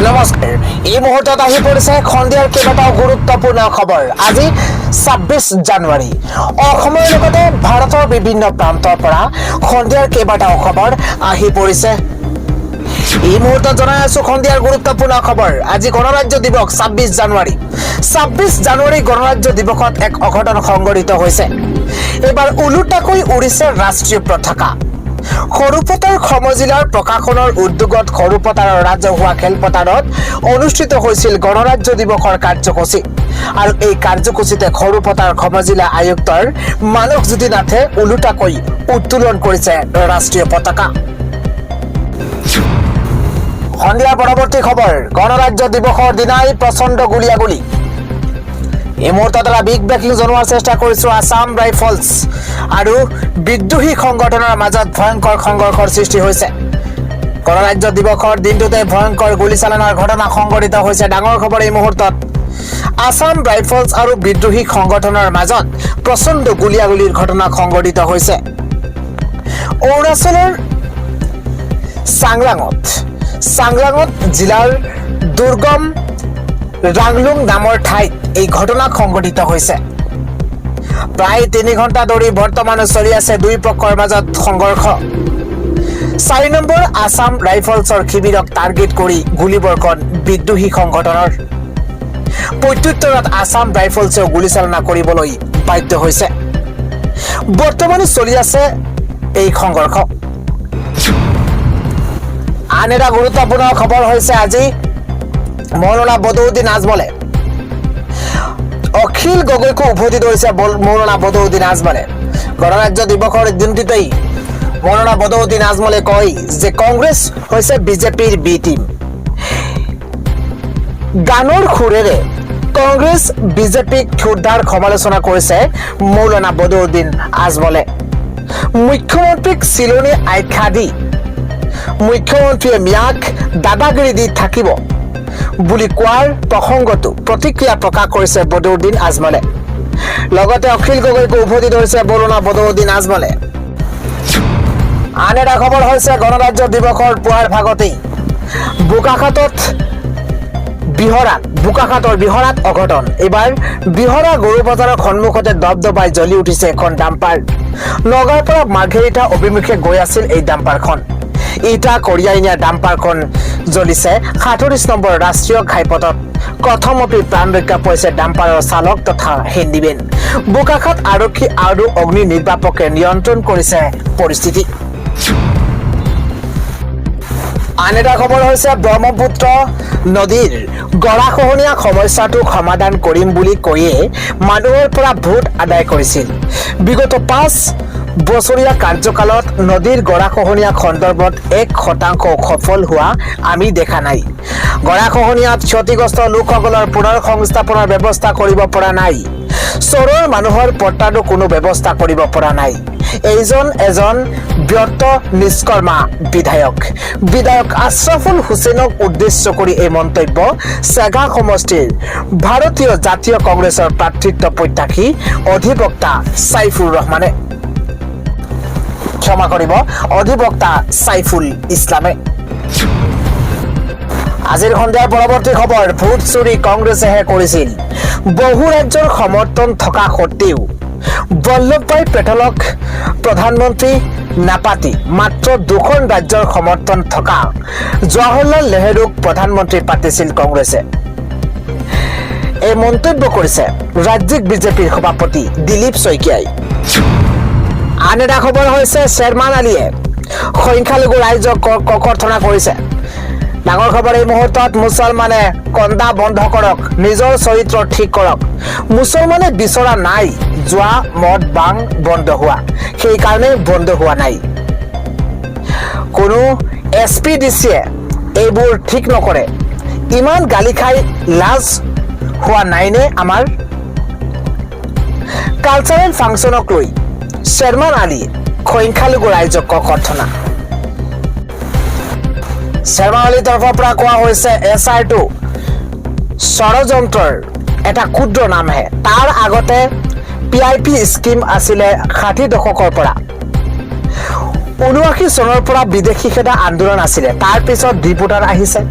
নমস্কাৰ এই মুহূৰ্তত আহি পৰিছে খন্দিয়াৰ কেইবাটাও গুৰুত্বপূৰ্ণ খবৰ। আজি ২৬ জানুৱাৰী। অসমৰ লগতে ভাৰতৰ বিভিন্ন প্ৰান্তৰ পৰা খন্দিয়াৰ কেইবাটাও খবৰ আহি পৰিছে। এই মুহূৰ্তত জনাই আছো খন্দিয়াৰ গুৰুত্বপূৰ্ণ খবৰ। আজি গণৰাজ্য দিৱস ২৬ জানুৱাৰী। ২৬ জানুৱাৰী গণৰাজ্য দিৱসত এক অঘটন সংঘটিত হৈছে। এবাৰ ওলোটাকৈ উৰিছে ৰাষ্ট্ৰীয় পতাকা। সৰুপথাৰ সমজিলাৰ প্ৰকাশনৰ উদ্যোগত সৰুপথাৰৰ ৰাজহুৱা খেলপথাৰত অনুষ্ঠিত হৈছিল গণৰাজ্য দিৱসৰ কাৰ্যসূচী। আৰু এই কাৰ্যসূচীতে সৰুপথাৰ সমজিলা আয়ুক্তৰ মানসজ্যোতি নাথে ওলোটাকৈ উত্তোলন কৰিছে ৰাষ্ট্ৰীয় পতাকা। সন্ধিয়াৰ পৰৱৰ্তী খবৰ। গণৰাজ্য দিৱসৰ দিনাই প্ৰচণ্ড গুলীয়াগুলী। এই মুহূৰ্তত এটা বিগ ব্ৰেকিং জনোৱাৰ চেষ্টা কৰিছো। আসাম ৰাইফলছ আৰু বিদ্ৰোহী সংগঠনৰ মাজত ভয়ংকৰ সংঘৰ্ষৰ সৃষ্টি হৈছে। গণৰাজ্য দিৱসৰ দিনটোতে ভয়ংকৰ গুলীচালনাৰ ঘটনা সংঘটিত হৈছে। ডাঙৰ খবৰ এই মুহূৰ্তত। আসাম ৰাইফলছ আৰু বিদ্ৰোহী সংগঠনৰ মাজত প্ৰচণ্ড গুলীয়াগুলীৰ ঘটনা সংঘটিত হৈছে। অৰুণাচলৰ চাংলাঙত জিলাৰ দুৰ্গম ৰাংলুং নামৰ ঠাইত এই ঘটনা সংঘটিত হৈছে। প্ৰায় ৩ ঘণ্টা ধৰি বৰ্তমানো চলি আছে দুই পক্ষৰ মাজত সংঘৰ্ষ। ৪ নম্বৰ আসাম ৰাইফলছৰ শিবিৰক টাৰ্গেট কৰি গুলীবৰ্ষণ বিদ্ৰোহী সংগঠনৰ। প্ৰত্যুত্তৰত আসাম ৰাইফলছেও গুলীচালনা কৰিবলৈ বাধ্য হৈছে। বৰ্তমানো চলি আছে এই সংঘৰ্ষ। আন এটা গুৰুত্বপূৰ্ণ খবৰ হৈছে আজি মৌলানা বদৰুদ্দিন আজমলে অখিল গগৈকো উভতি ধৰিছে। মৌলানা বদৰুদ্দিন আজমলে গণৰাজ্য দিৱসৰ দিনটোতেই মৌলানা বদৰুদ্দিন আজমলে কয় যে কংগ্ৰেছ হৈছে বিজেপিৰ বি টিম। গানৰ সুৰেৰে কংগ্ৰেছ বিজেপিক ক্ষুদ্ধাৰ সমালোচনা কৰিছে মৌলানা বদৰুদ্দিন আজমলে। মুখ্যমন্ত্ৰীক চিলনী আখ্যা দি মুখ্যমন্ত্ৰীয়ে মিয়াক দাদাগিৰি দি থাকিব বুলি কোৱাৰ প্ৰসংগতো প্ৰতিক্ৰিয়া প্ৰকাশ কৰিছে বদৰুদ্দিন আজমলে। লগতে অখিল গগৈকো উভতি ধৰিছে মৌলানা বদৰুদ্দিন আজমলে। আন এটা খবৰ হৈছে গণৰাজ্য দিৱসৰ পুৱাৰ ভাগতেই বোকাখাতৰ বিহৰাত অঘটন। এইবাৰ বিহৰা গৰু বজাৰৰ সন্মুখতে দবদবাই জ্বলি উঠিছে এখন ডাম্পাৰ। নগাঁৱৰ পৰা মাৰ্ঘেৰিটা অভিমুখে গৈ আছিল এই ডাম্পাৰখন। ইটা কঢ়িয়াই নিয়া ডাম্পাৰখন জ্বলিছে ৩৭ নম্বৰ ৰাষ্ট্ৰীয় ঘাইপথত। কথমপি প্ৰাণ ৰক্ষা পাইছে ডাম্পাৰৰ চালক তথা হেণ্ডিমেন। বোকাখাত আৰক্ষী আৰু অগ্নি নিৰ্বাপকে নিয়ন্ত্ৰণ কৰিছে পৰিস্থিতি। আন এটা খবৰ হৈছে ব্ৰহ্মপুত্ৰ নদীৰ গৰাখহনীয়া সমস্যাটো সমাধান কৰিম বুলি কৈয়ে মানুহৰ পৰা ভোট আদায় কৰিছিল। বিগত ৫ বছৰীয়া কাৰ্যকালত নদীৰ গৰাখহনীয়া সন্দৰ্ভত ১% সফল হোৱা আমি দেখা নাই। গৰাখহনীয়াত ক্ষতিগ্ৰস্ত লোকসকলৰ পুনৰ সংস্থাপনৰ ব্যৱস্থা কৰিব পৰা নাই। চহৰৰ মানুহৰ পট্টাৰো কোনো ব্যৱস্থা কৰিব পৰা নাই। এজন ব্যৰ্থ নিষ্কৰ্মা বিধায়ক আশ্ৰাফুল হুছেইনক উদ্দেশ্য কৰি এই মন্তব্য চেগা সমষ্টিৰ ভাৰতীয় জাতীয় কংগ্ৰেছৰ প্ৰাৰ্থিত্ব প্ৰত্যাশী অধিবক্তা ছাইফুৰ ৰহমানে। ক্ষমা কৰিব, অধিবক্তা ছাইফুল ইছলামে। আজিৰ সন্ধিয়াৰ পৰৱৰ্তী খবৰ। ভোট চুৰি কংগ্ৰেছেহে কৰিছিল। বহু ৰাজ্যৰ সমৰ্থন থকা সত্ত্বেও বল্লভভাই পেটেলক প্ৰধানমন্ত্ৰী নাপাতি মাত্ৰ 2খন ৰাজ্যৰ সমৰ্থন থকা জৱাহৰলাল নেহৰুক প্ৰধানমন্ত্ৰী পাতিছিল কংগ্ৰেছে। এই মন্তব্য কৰিছে ৰাজ্যিক বিজেপিৰ সভাপতি দিলীপ শইকীয়াই। আন এটা খবৰ হৈছে শ্বেৰমান আলীয়ে সংখ্যালঘু ৰাইজক ককৰ্থনা কৰিছে। ডাঙৰ খবৰ এই মুহূৰ্তত। মুছলমানে কন্দা বন্ধ কৰক, নিজৰ চৰিত্ৰ ঠিক কৰক। মুছলমানে বিচৰা নাই যোৱা মদ বাং বন্ধ হোৱা, সেইকাৰণে বন্ধ হোৱা নাই। কোনো SPDCয়ে এইবোৰ ঠিক নকৰে। ইমান গালি খাই লাজ হোৱা নাইনে আমাৰ? কালচাৰেল ফাংচনক লৈ শ্বেৰমান আলী সংখ্যালঘু ৰাইজক ককৰ্থনা। শ্বেৰমান আলীৰ তৰফৰ পৰা কোৱা হৈছে SR2 ষড়যন্ত্ৰৰ এটা ক্ষুদ্ৰ নামহে। তাৰ আগতে PIP স্কিম আছিলে 60 দশকৰ পৰা। 79 চনৰ পৰা বিদেশী খেদা আন্দোলন আছিলে তাৰ পিছত ডিপুটাৰ আহিছে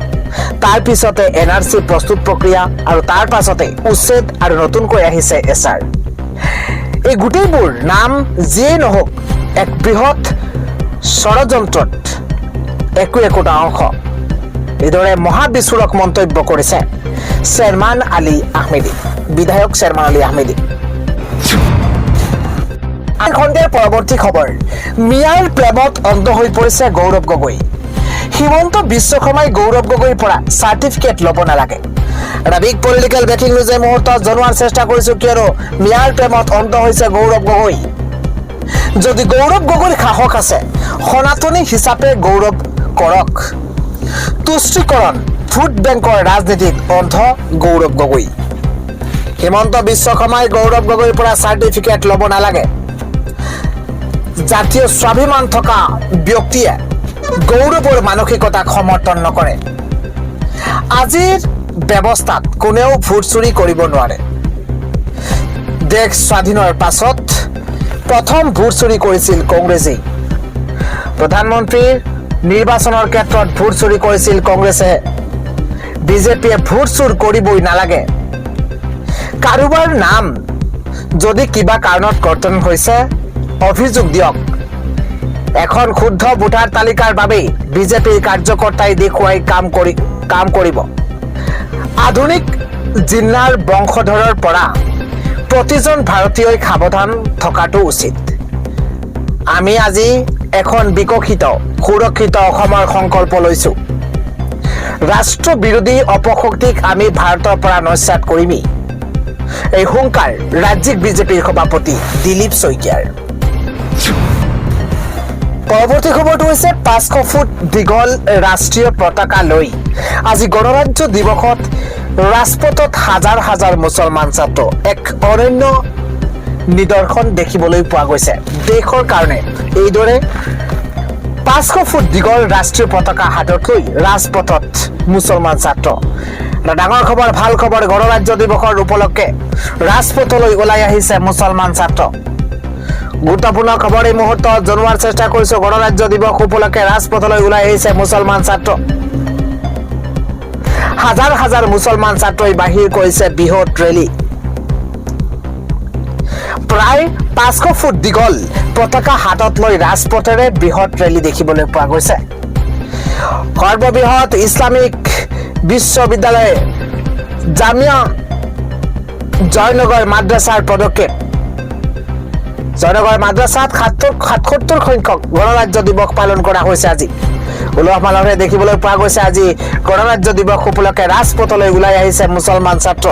তাৰ পিছতে এনআৰসি প্ৰস্তুত প্ৰক্ৰিয়া আৰু তাৰ পাছতে উচ্ছেদ আৰু নতুনকৈ আহিছে এছআৰ এই গোটেইবোৰ নাম যিয়ে নহওক এক বৃহৎ ষড়যন্ত্ৰত একোটা অংশ এইদৰে মহাবিস্ফোৰক মন্তব্য কৰিছে শ্বেৰমান আলী আহমেদী বিধায়ক শ্বেৰমান আলী আহমেদী খণ্ডেৰ পৰৱৰ্তী খবৰ মিয়াৰ প্ৰেমত অন্ধ হৈ পৰিছে গৌৰৱ গগৈ হিমন্ত বিশ্ব শৰ্মাই গৌৰৱ গগৈৰ পৰা চাৰ্টিফিকেট ল'ব নালাগে ৰাবিক পলিটিকেল ব্ৰেকিং নিউজে মুহূৰ্তত জনোৱাৰ চেষ্টা কৰিছো কিয়নো মিয়াৰ প্ৰেমত অন্ধ হৈছে গৌৰৱ গগৈ যদি গৌৰৱ গগৈৰ সাহস আছে সনাতনী হিচাপে গৌৰৱ কৰক তুষ্টিকৰণ ভোট বেংকৰ ৰাজনীতিত অন্ধ গৌৰৱ গগৈ হিমন্ত বিশ্ব শৰ্মাই গৌৰৱ গগৈৰ পৰা চাৰ্টিফিকেট ল'ব নালাগে জাতীয় স্বাভিমান থকা ব্যক্তিয়ে গৌৰৱৰ মানসিকতাক সমৰ্থন নকৰে আজিৰ ব্যৱস্থাত কোনেও ভোট চুৰি কৰিব নোৱাৰে দেশ স্বাধীনৰ পাছত প্ৰথম ভোট চুৰি কৰিছিল কংগ্ৰেছেই প্ৰধানমন্ত্ৰীৰ নিৰ্বাচনৰ ক্ষেত্ৰত ভোট চুৰি কৰিছিল কংগ্ৰেছে বিজেপিয়ে ভোট চুৰ কৰিবই নালাগে কাৰোবাৰ নাম যদি কিবা কাৰণত কৰ্তন হৈছে অভিযোগ দিয়ক এখন শুদ্ধ ভোটাৰ তালিকাৰ বাবে বিজেপিৰ কাৰ্যকৰ্তাই দেখুৱাই কাম কৰিব আধুনিক জিন্নাৰ বংশধৰৰ পৰা প্ৰতিজন ভাৰতীয়ই সাৱধান থকাটো উচিত আমি আজি এখন বিকশিত সুৰক্ষিত অসমৰ সংকল্প লৈছো ৰাষ্ট্ৰ বিৰোধী অপশক্তিক আমি ভাৰতৰ পৰা নস্যাৎ কৰিমেই এই হুংকাৰ ৰাজ্যিক বিজেপিৰ সভাপতি দিলীপ শইকীয়াৰ পৰৱৰ্তী খবৰটো হৈছে 500 ফুট দীঘল ৰাষ্ট্ৰীয় পতাকা লৈ আজি গণৰাজ্য দিৱসত ৰাজপথত হাজাৰ হাজাৰ মুছলমান ছাত্ৰ এক অনন্য নিদৰ্শন দেখিবলৈ পোৱা গৈছে দেশৰ কাৰণে এইদৰে 500 ফুট দীঘল ৰাষ্ট্ৰীয় পতাকা হাতত লৈ ৰাজপথত মুছলমান ছাত্ৰ ডাঙৰ খবৰ ভাল খবৰ গণৰাজ্য দিৱসৰ উপলক্ষে ৰাজপথলৈ ওলাই আহিছে মুছলমান ছাত্ৰ গুৰুত্বপূৰ্ণ খবৰ এই মুহূৰ্তত জনোৱাৰ চেষ্টা কৰিছো গণৰাজ্য দিৱস উপলক্ষে ৰাজপথলৈ ওলাই আহিছে মুছলমান ছাত্ৰ হাজাৰ হাজাৰ মুছলমান ছাত্ৰই বাহিৰ কৰিছে বৃহৎ ৰেলী প্ৰায় 500 ফুট দীঘল পতাকা হাতত লৈ ৰাজপথেৰে বৃহৎ ৰেলী দেখিবলৈ পোৱা গৈছে সৰ্ববৃহৎ ইছলামিক বিশ্ববিদ্যালয় জামিয়া জয়নগৰ মাদ্ৰাছাৰ পদক্ষেপ জয়নগৰ মাদ্ৰাছাত 77 সংখ্যক গণৰাজ্য দিৱস পালন কৰা হৈছে আজি উলহ মালহেৰে দেখিবলৈ পোৱা গৈছে আজি গণৰাজ্য দিৱস উপলক্ষে ৰাজপথলৈ ওলাই আহিছে মুছলমান ছাত্ৰ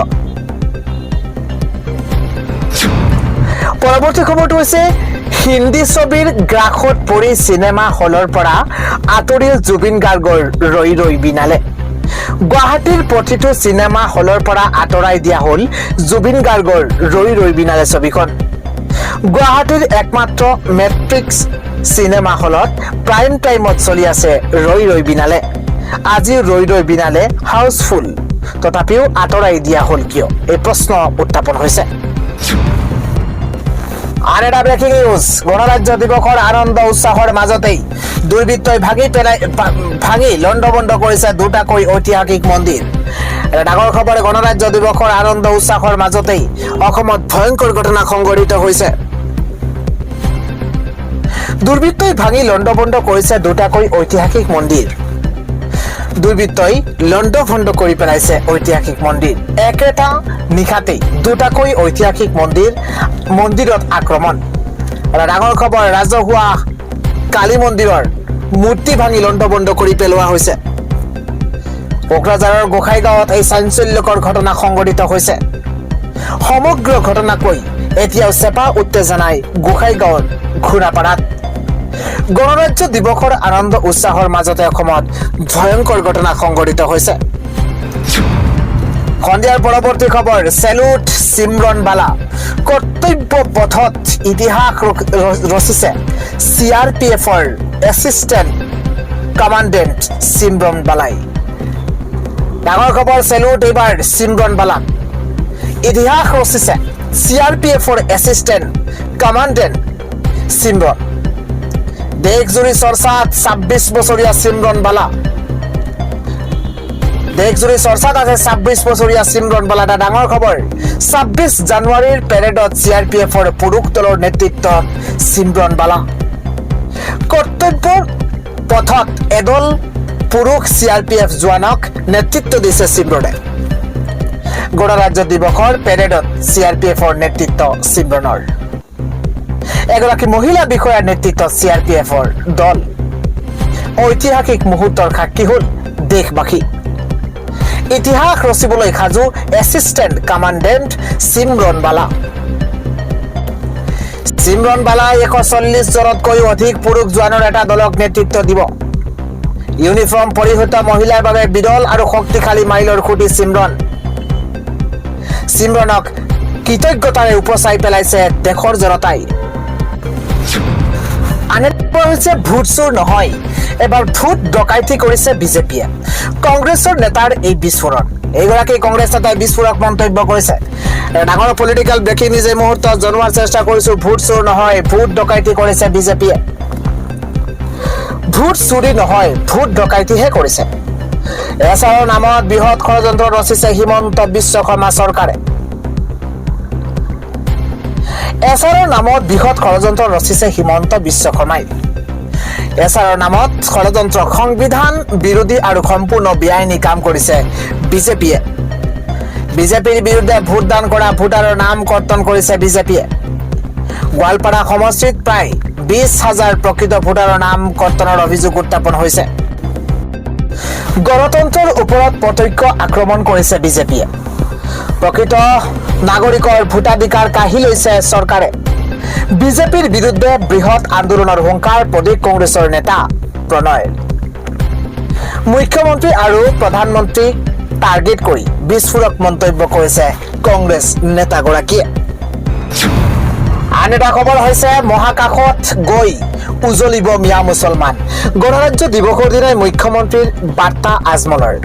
পৰৱৰ্তী খবৰটো হৈছে হিন্দী ছবিৰ গ্ৰাসত পৰি চিনেমা হলৰ পৰা আঁতৰিল জুবিন গাৰ্গৰ ৰৈ ৰৈ বিনালে গুৱাহাটীৰ প্ৰতিটো চিনেমা হলৰ পৰা আঁতৰাই দিয়া হ'ল জুবিন গাৰ্গৰ ৰৈ ৰৈ বিনালে ছবিখন গুৱাহাটীৰ একমাত্ৰ মেট্ৰিক্স চিনেমা হলত প্ৰাইম টাইমত চলি আছে ৰৈ ৰৈ বিনালে আজি ৰৈ ৰৈ বিনালে হাউচফুল তথাপিও আঁতৰাই দিয়া হ'ল কিয় এই প্ৰশ্ন উত্থাপন হৈছে আন এটা ব্ৰেকিং নিউজ গণৰাজ্য দিৱসৰ আনন্দ উৎসাহৰ মাজতেই দুৰ্বৃত্তই ভাঙি লণ্ডভণ্ড কৰিছে দুটাকৈ ঐতিহাসিক মন্দিৰ এটা ডাঙৰ খবৰ গণৰাজ্য দিৱসৰ আনন্দ উৎসাহৰ মাজতেই অসমত ভয়ংকৰ ঘটনা সংঘটিত হৈছে দুৰ্বৃত্তই ভাঙি লণ্ডভণ্ড কৰিছে দুটাকৈ ঐতিহাসিক মন্দিৰ দুৰ্বৃত্তই লণ্ডভণ্ড কৰি পেলাইছে ঐতিহাসিক মন্দিৰ একেটা নিশাতেই দুটাকৈ ঐতিহাসিক মন্দিৰত আক্ৰমণ এটা ডাঙৰ খবৰ ৰাজহুৱা কালী মন্দিৰৰ মূৰ্তি ভাঙি লণ্ডভণ্ড কৰি পেলোৱা হৈছে কোকৰাঝাৰৰ গোসাইগাঁৱত এই চাঞ্চল্যকৰ ঘটনা সংঘটিত হৈছে সমগ্ৰ ঘটনাকৈ এতিয়াও চেপা উত্তেজনাই গোসাইগাঁৱৰ ঘোঁৰাপাৰাত গণৰাজ্য দিৱসৰ আনন্দ উৎসাহৰ মাজতে অসমত ভয়ংকৰ ঘটনা সংঘটিত হৈছে সন্ধিয়াৰ পৰৱৰ্তী খবৰ চেলুট চিমৰন বালা কৰ্তব্য পথত ইতিহাস ৰচিছে CRPFৰ এছিষ্টেণ্ট কমাণ্ডেণ্ট চিমৰন বালাই ডাঙৰ খবৰ চেলুট এইবাৰ চিমৰন বালা ইতিহাস ৰচিছে CRPFৰ এছিষ্টেণ্ট কমাণ্ডেণ্ট চিমৰন দেশজুৰি চৰ্চাত 26 বছৰীয়া সিমৰন বালা। দেশজুৰি চৰ্চাত আছে 26 বছৰীয়া সিমৰন বালা। এটা ডাঙৰ খবৰ, 26 জানুৱাৰীৰ পেৰেডত CRPFৰ পুৰুষ দলৰ নেতৃত্বত সিমৰন বালা। কৰ্তব্যৰ পথত এদল পুৰুষ CRPF জোৱানক নেতৃত্ব দিছে সিমৰনে। গণৰাজ্য দিৱসৰ পেৰেডত CRPFৰ নেতৃত্ব সিমৰনৰ। এগৰাকী মহিলা বিষয়াৰ নেতৃত্বত CRPFৰ দল। ঐতিহাসিক মুহূৰ্তৰ সাক্ষী হ'ল দেশবাসী। ইতিহাস ৰচিবলৈ সাজু এছিষ্টেণ্ট কামাণ্ডেণ্ট সিমৰন বালা। সিমৰন বালাই 140 জনতকৈও অধিক পুৰুষ জোৱানৰ এটা দলক নেতৃত্ব দিব। ইউনিফৰ্ম পৰিহিত মহিলাৰ বাবে বিৰল আৰু শক্তিশালী মাইলৰ খুঁটি সিমৰন। সিমৰনক কৃতজ্ঞতাৰে উপচাই পেলাইছে দেশৰ জনতাই। আন এটা হৈছে ভোট চুৰ নহয়, এবাৰ ভোট ডকাইতি কৰিছে বিজেপিয়ে। কংগ্ৰেছৰ নেতাৰ এই বিস্ফোৰণ। এইগৰাকী কংগ্ৰেছ নেতাই বিস্ফোৰক মন্তব্য কৰিছে। ডাঙৰ পলিটিকেল ব্ৰেকিং নিউজ এই মুহূৰ্তত জনোৱাৰ চেষ্টা কৰিছো। ভোট চুৰ নহয়, ভোট ডকাইতি কৰিছে বিজেপিয়ে। ভোট চুৰি নহয়, ভোট ডকাইতিহে কৰিছে। এছাৰৰ নামত বৃহৎ ষড়যন্ত্ৰ ৰচিছে হিমন্ত বিশ্ব শৰ্মা চৰকাৰে। এছাৰৰ নামত বৃহৎ ষড়যন্ত্ৰ ৰচিছে হিমন্ত বিশ্ব শৰ্মাই। এছাৰৰ নামত ষড়যন্ত্ৰ, সংবিধান বিৰোধী আৰু সম্পূৰ্ণ বেআইনী কাম কৰিছে বিজেপিয়ে। বিজেপিৰ বিৰুদ্ধে ভোটদান কৰা ভোটাৰৰ নাম কৰ্তন কৰিছে বিজেপিয়ে। গোৱালপাৰা সমষ্টিত প্ৰায় 20,000 প্ৰকৃত ভোটাৰৰ নাম কৰ্তনৰ অভিযোগ উত্থাপন হৈছে। গণতন্ত্ৰৰ ওপৰত প্ৰত্যক্ষ আক্ৰমণ কৰিছে বিজেপিয়ে। প্ৰকৃত নাগৰিকৰ ভোটাধিকাৰ কাঢ়ি লৈছে চৰকাৰে। বিজেপিৰ বিৰুদ্ধে বৃহৎ আন্দোলনৰ হুংকাৰ প্ৰদেশ কংগ্ৰেছৰ নেতা প্ৰণয়। মুখ্যমন্ত্ৰী আৰু প্ৰধানমন্ত্ৰীক টাৰ্গেট কৰি বিস্ফোৰক মন্তব্য কৰিছে কংগ্ৰেছ নেতাগৰাকীয়ে। আন এটা খবৰ হৈছে মহাকাশত গৈ উজলিব মিয়া মুছলমান। গণৰাজ্য দিৱসৰ দিনাই মুখ্যমন্ত্ৰীৰ বাৰ্তা আজমলৰ।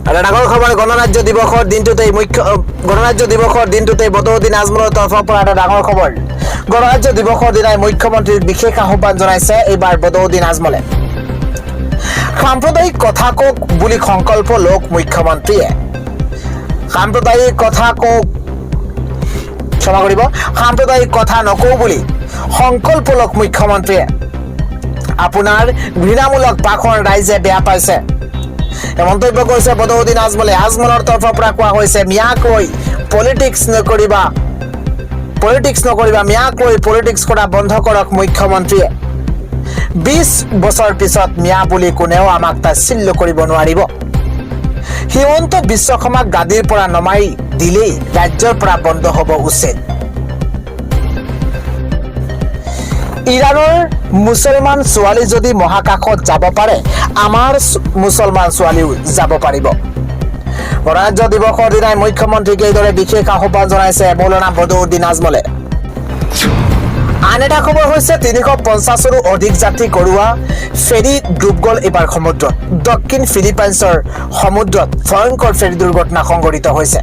আৰু ডাঙৰ খবৰ, গণৰাজ্য দিৱসৰ দিনটোতেই বদৰুদ্দিন আজমলৰ তৰফৰ পৰা এটা ডাঙৰ খবৰ। গণৰাজ্য দিৱসৰ দিনাই মুখ্যমন্ত্ৰীৰ বিশেষ আহ্বান জনাইছে এইবাৰ বদৰুদ্দিন আজমলে। সাম্প্ৰদায়িক কথা কওক বুলি সংকল্প লওক মুখ্যমন্ত্ৰীয়ে। সাম্প্ৰদায়িক কথা নকওঁ বুলি সংকল্প লওক মুখ্যমন্ত্ৰীয়ে। আপোনাৰ ঘৃণামূলক ভাষণ ৰাইজে বেয়া পাইছে, মন্তব্য কৰিছে বদৰুদ্দিন আজমলে। আজমলৰ তৰফৰ পৰা কোৱা হৈছে, মিয়াক লৈ পলিটিক্স নকৰিবা, মিয়াক লৈ পলিটিক্স কৰা বন্ধ কৰক মুখ্যমন্ত্ৰীয়ে। 20 বছৰ পিছত মিয়া বুলি কোনেও আমাক তাচ্ছিল্য কৰিব নোৱাৰিব। হিমন্ত বিশ্ব শৰ্মাক গাদীৰ পৰা নমাই দিলেই ৰাজ্যৰ পৰা বন্ধ হ'ব উচিত। ইৰাণৰ মুছলমান ছোৱালী যদি মহাকাশত যাব পাৰে, আমাৰ মুছলমান ছোৱালীও যাব পাৰিব। গণৰাজ্য দিৱসৰ দিনাই মুখ্যমন্ত্ৰীক এইদৰে বিশেষ আহ্বান জনাইছে মৌলানা বদৰুদ্দিন আজমলে। আন এটা খবৰ হৈছে 350ৰো অধিক যাত্ৰী কৰোৱা ফেৰী ডুব গ'ল এইবাৰ সমুদ্ৰত। দক্ষিণ ফিলিপাইন্সৰ সমুদ্ৰত ভয়ংকৰ ফেৰী দুৰ্ঘটনা সংঘটিত হৈছে।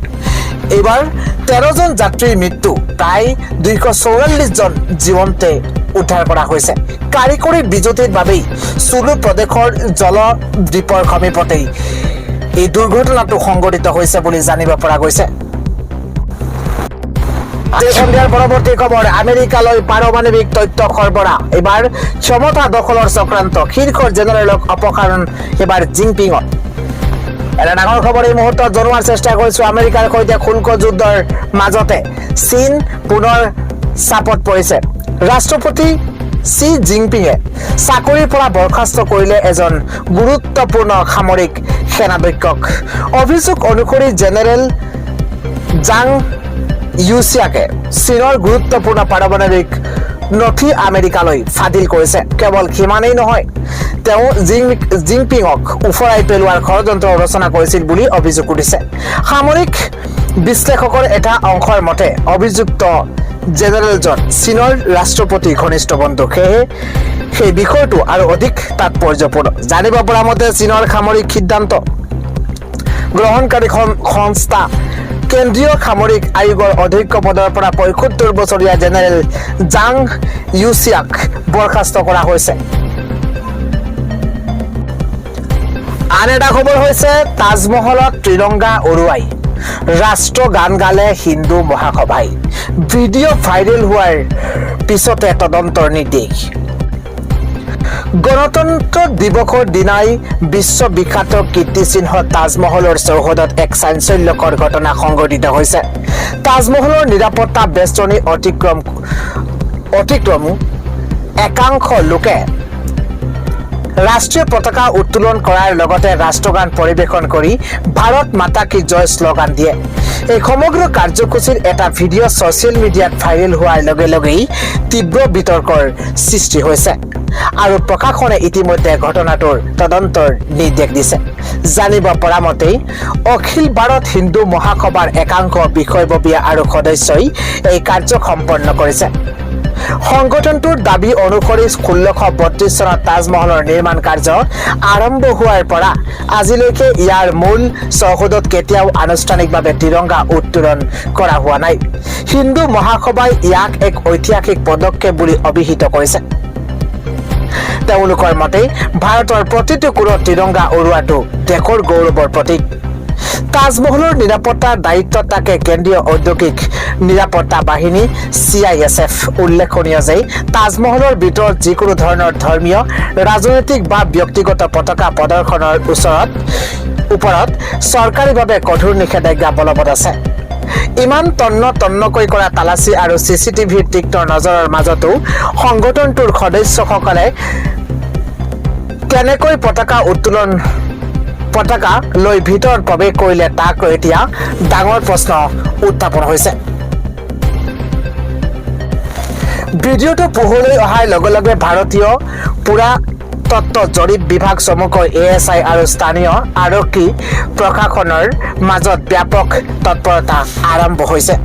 এইবাৰ 13 জন যাত্ৰীৰ মৃত্যু, প্ৰায় 244 জন জীৱন্তে উদ্ধাৰ কৰা হৈছে। কাৰিকৰী বিজুতিৰ বাবেই চুলু প্ৰদেশৰ জলদ্বীপৰ সমীপতেই এই দুৰ্ঘটনাটো সংঘটিত হৈছে বুলি জানিব পৰা গৈছে। সন্ধিয়াৰ পৰৱৰ্তী খবৰ, আমেৰিকালৈ পাৰমাণৱিক তথ্য সৰবৰাহ। এইবাৰ ক্ষমতা দখলৰ চক্ৰান্ত, শীৰ্ষ জেনেৰেলক অপসাৰণ এইবাৰ জিনপিঙত। এটা ডাঙৰ খবৰ এই মুহূৰ্তত জনোৱাৰ চেষ্টা কৰিছো। আমেৰিকাৰ সৈতে শুল্ক যুদ্ধৰ মাজতে চীন পুনৰ চাপত পৰিছে। ৰাষ্ট্ৰপতি শ্বি জিনপিঙে চাকৰিৰ পৰা বৰখাস্ত কৰিলে এজন গুৰুত্বপূৰ্ণ সামৰিক সেনাধ্যক্ষক। অভিযোগ অনুসৰি জেনেৰেল জাং ইউচিয়াকে চীনৰ গুৰুত্বপূৰ্ণ পাৰমাণৱিক নথি আমেৰিকালৈ ফাদিল কৰিছে। কেৱল সিমানেই নহয়, তেওঁ জিনপিঙক উফৰাই পেলোৱাৰ ষড়যন্ত্ৰ ৰচনা কৰিছিল বুলি অভিযোগ উঠিছে। সামৰিক বিশ্লেষকৰ এটা অংশৰ মতে অভিযুক্ত জেনেৰেলজন চীনৰ ৰাষ্ট্ৰপতিৰ ঘনিষ্ঠ বন্ধু। সেয়েহে সেই বিষয়টো আৰু অধিক তাৎপৰ্যপূৰ্ণ। জানিব পৰা মতে চীনৰ সামৰিক সিদ্ধান্ত গ্ৰহণকাৰী সংস্থা কেন্দ্ৰীয় সামৰিক আয়োগৰ অধ্যক্ষ পদৰ পৰা ৭৫ বছৰীয়া জেনেৰেল জাং ইউচিয়াক বৰখাস্ত কৰা হৈছে। আন এটা খবৰ হৈছে তাজমহলত ত্ৰিৰংগা উৰুৱাই ৰাষ্ট্ৰগান গালে হিন্দু মহাসভাই। ভিডিঅ' ভাইৰেল হোৱাৰ পিছতে তদন্তৰ নিৰ্দেশ। গণতন্ত্ৰ দিৱসৰ দিনাই বিশ্ববিখ্যাত কীৰ্তিচিহ্ন তাজমহলৰ চৌহদত এক চাঞ্চল্যকৰ ঘটনা সংঘটিত হৈছে। তাজমহলৰ নিৰাপত্তা বেষ্টনী অতিক্ৰম একাংশ লোকে ৰাষ্ট্ৰীয় পতাকা উত্তোলন কৰাৰ লগতে ৰাষ্ট্ৰগান পৰিৱেশন কৰি ভাৰত মাতা কি জয় শ্লোগান দিয়ে। এই সমগ্ৰ কাৰ্যসূচীৰ এটা ভিডিঅ' ছ'চিয়েল মিডিয়াত ভাইৰেল হোৱাৰ লগে লগেই তীব্ৰ বিতৰ্কৰ সৃষ্টি হৈছে আৰু প্ৰশাসনে ইতিমধ্যে ঘটনাটোৰ তদন্তৰ নিৰ্দেশ দিছে। জানিব পৰা মতেই অখিল ভাৰত হিন্দু মহাসভাৰ একাংশ বিষয়ববীয়া আৰু সদস্যই এই কাৰ্য সম্পন্ন কৰিছে। সংগঠনটোৰ দাবী অনুসৰি ১৬৩২ চনত তাজমহলৰ নিৰ্মাণ কাৰ্য আৰম্ভ হোৱাৰ পৰা আজিলৈকে ইয়াৰ মূল চৌহদত কেতিয়াও আনুষ্ঠানিকভাৱে ত্ৰিৰংগা উত্তোলন কৰা হোৱা নাই। হিন্দু মহাসভাই ইয়াক এক ঐতিহাসিক পদক্ষেপ বুলি অভিহিত কৰিছে। তেওঁলোকৰ মতে ভাৰতৰ প্ৰতিটো কোণত ত্ৰিৰংগা উৰুৱাটো দেশৰ গৌৰৱৰ প্ৰতীক। তাজমহলৰ নিৰাপত্তাৰ দায়িত্বত থাকে কেন্দ্ৰীয় ঔদ্যোগিক নিৰাপত্তা বাহিনী CISF। উল্লেখনীয় যে তাজমহলৰ ভিতৰত যিকোনো ধৰণৰ ধৰ্মীয়, ৰাজনৈতিক বা ব্যক্তিগত পতাকা প্ৰদৰ্শনৰ ওপৰত চৰকাৰীভাৱে কঠোৰ নিষেধাজ্ঞা বলবৎ আছে। ইমান তন্নকৈ কৰা তালাচী আৰু CCTVৰ তীক্ষ্ণ নজৰৰ মাজতো সংগঠনটোৰ সদস্যসকলে কেনেকৈ পতাকা লৈ ভিতৰত প্ৰৱেশ কৰিলে তাক এতিয়া ডাঙৰ প্ৰশ্ন উত্থাপন হৈছে। ভিডিঅ'টো পোহৰলৈ অহাৰ লগে লগে ভাৰতীয় পুৰাতত্ত্ব জৰীপ বিভাগ চমুকৈ ASI আৰু স্থানীয় আৰক্ষী প্ৰশাসনৰ মাজত ব্যাপক তৎপৰতা আৰম্ভ হৈছে।